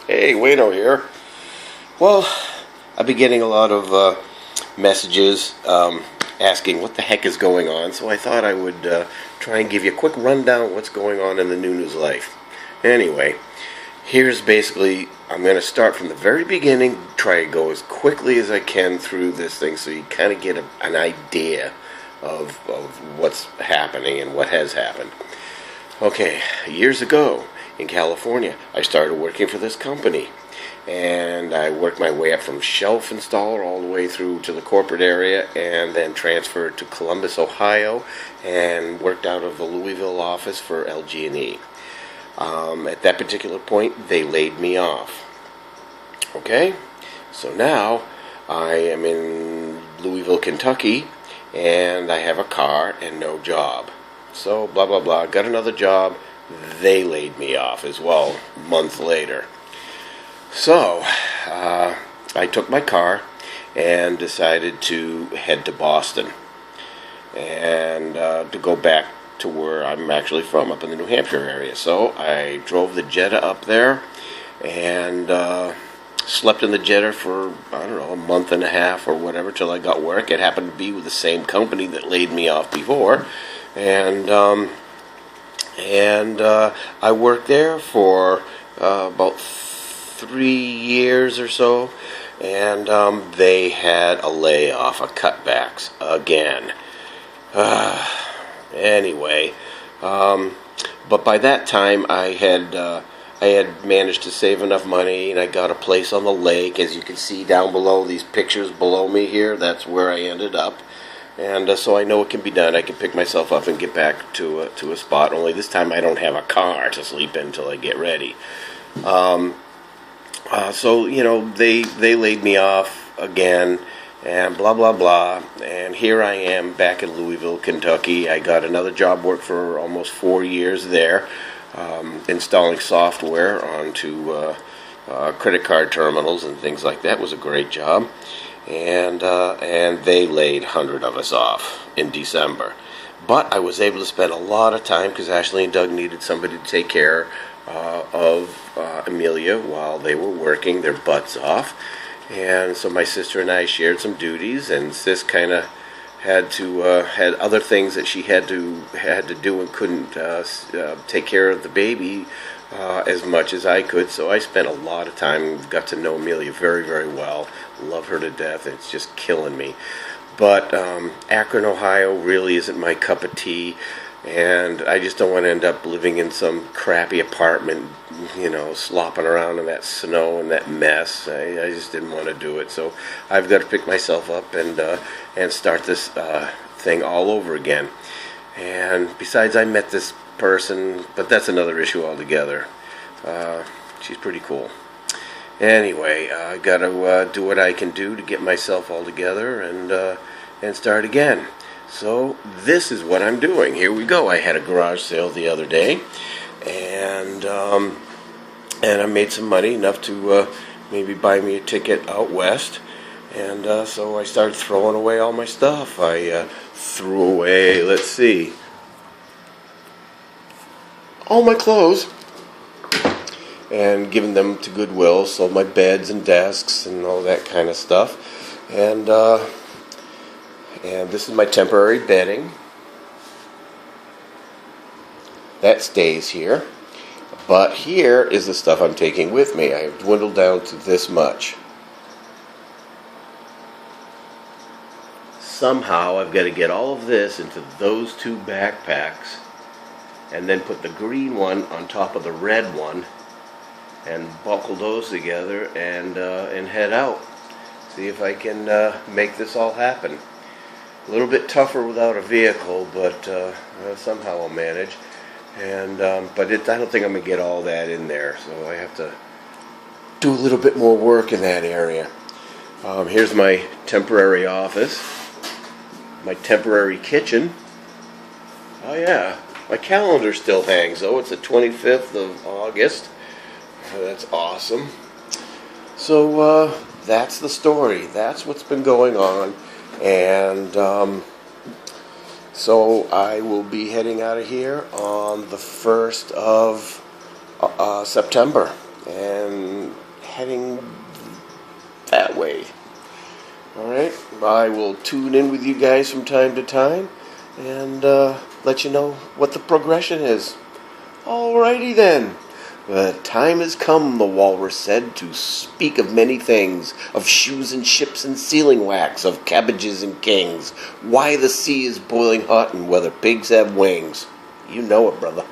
Hey, Wayno here. Well, I've been getting a lot of messages asking what the heck is going on, so I thought I would try and give you a quick rundown of what's going on in the New News Life. Anyway, here's basically, I'm going to start from the very beginning, try to go as quickly as I can through this thing so you kind of get an idea of what's happening and what has happened. Okay, years ago in California, I started working for this company. And I worked my way up from shelf installer all the way through to the corporate area, and then transferred to Columbus, Ohio, and worked out of the Louisville office for LG&E. At that particular point, they laid me off. Okay, so now I am in Louisville, Kentucky, and I have a car and no job. So blah blah blah. Got another job. They laid me off as well a month later. So, I took my car and decided to head to Boston and to go back to where I'm actually from, up in the New Hampshire area. So I drove the Jetta up there and slept in the Jetta for, I don't know, a month and a half or whatever till I got work. It happened to be with the same company that laid me off before. And I worked there for about 3 years or so, and they had a layoff, a cutbacks again. Anyway, but by that time I had managed to save enough money, and I got a place on the lake. As you can see down below, these pictures below me here, that's where I ended up. And so I know it can be done. I can pick myself up and get back to a spot. Only this time I don't have a car to sleep in until I get ready. So, you know, they laid me off again, and blah, blah, blah. And here I am back in Louisville, Kentucky. I got another job, worked for almost 4 years there, installing software onto credit card terminals and things like that. It was a great job. And they laid 100 of us off in December. But I was able to spend a lot of time because Ashley and Doug needed somebody to take care of Amelia while they were working their butts off. And so my sister and I shared some duties, and Sis kind of had other things that she had to do and couldn't take care of the baby as much as I could. So I spent a lot of time, got to know Amelia very, very well, love her to death. It's just killing me. But Akron, Ohio really isn't my cup of tea. And I just don't want to end up living in some crappy apartment, you know, slopping around in that snow and that mess. I just didn't want to do it. So I've got to pick myself up and start this thing all over again. And besides, I met this person, but that's another issue altogether. She's pretty cool. Anyway, I got to do what I can do to get myself all together and start again. So this is what I'm doing. Here we go. I had a garage sale the other day, and I made some money, enough to maybe buy me a ticket out west. And so I started throwing away all my stuff. I threw away, let's see, all my clothes and given them to Goodwill. Sold my beds and desks and all that kind of stuff. And this is my temporary bedding. That stays here. But here is the stuff I'm taking with me. I have dwindled down to this much. Somehow I've got to get all of this into those two backpacks and then put the green one on top of the red one and buckle those together and head out. See if I can make this all happen. A little bit tougher without a vehicle, but somehow I'll manage. And but I don't think I'm going to get all that in there, so I have to do a little bit more work in that area. Here's my temporary office, my temporary kitchen. Oh yeah, my calendar still hangs though. It's the 25th of August. That's awesome. So that's the story. That's what's been going on. And so I will be heading out of here on the 1st of September. and heading that way. Alright, I will tune in with you guys from time to time and let you know what the progression is. Alrighty then. The time has come, the walrus said, to speak of many things, of shoes and ships and sealing wax, of cabbages and kings, why the sea is boiling hot and whether pigs have wings. You know it, brother.